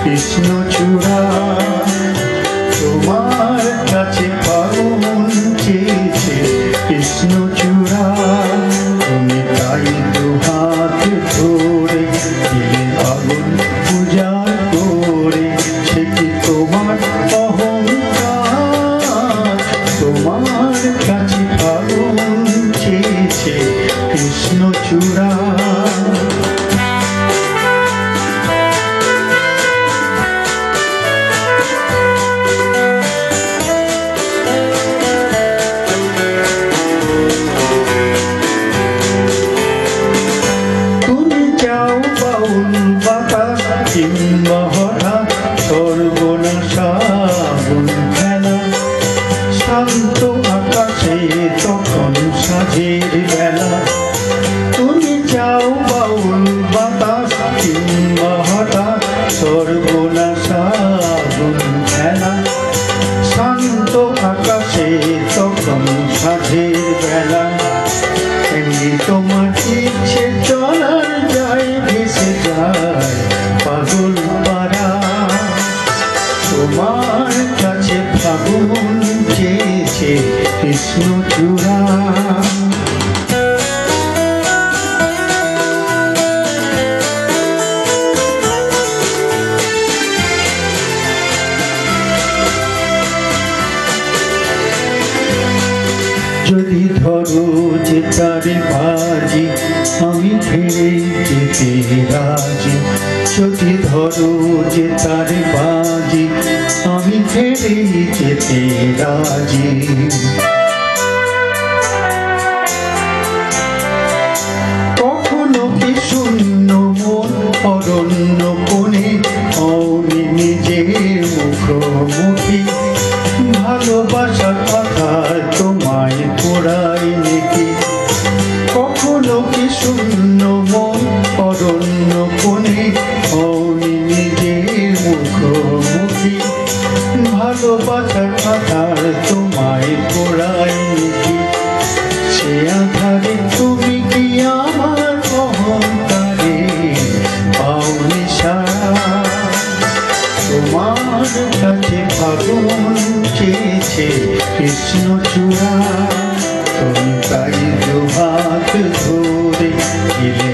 কৃষ্ণচূড়া তোমার কাছে পাগল চেয়েছে কৃষ্ণচূড়া তুমি তাই দুহাত ধরে দিলে আগুন পূজা করে সে কি তোমার অহংকার তোমার কাছে পাগল চেয়েছে কৃষ্ণচূড়া কিংবা হঠাৎ সর্বনাশা আগুন খেলা শান্ত আকাশে তখন সাঁঝের বেলা তুমি চাও বাউল বাতাস কিংবা হঠাৎ সর্বনাশা আগুন খেলা শান্ত আকাশে তখন সাঁঝের বেলা এমনি তোমার ইচ্ছে চলার যায় ভেসে যায় পাগল পারা তোমার কাছে ফাগুন চেয়েছে কৃষ্ণচূড়া যদি ধরো যে তারে বাজি আমি ফিরে যেতে রাজি যদি ধরো যে তারে বাজি আমি ফিরে যেতে রাজি কখনো কি শূন্য মন অরণ্য কোণে অমি নিজের মুখোমুখি ভালোবাসার কথা তোমায় পড়াই নাকি কখনো কি শূন্য মন অরণ্য কোণে অমি নিজের মুখোমুখি ভালোবাসার কথা তোমায় পড়াই নাকি সে আধারে তুমি কি আমার অহংকারে পাওনি সারা তোমার কাছে ফাগুন চেয়েছে কৃষ্ণচূড়া তুমি তাই দুহাত ধরে গেলে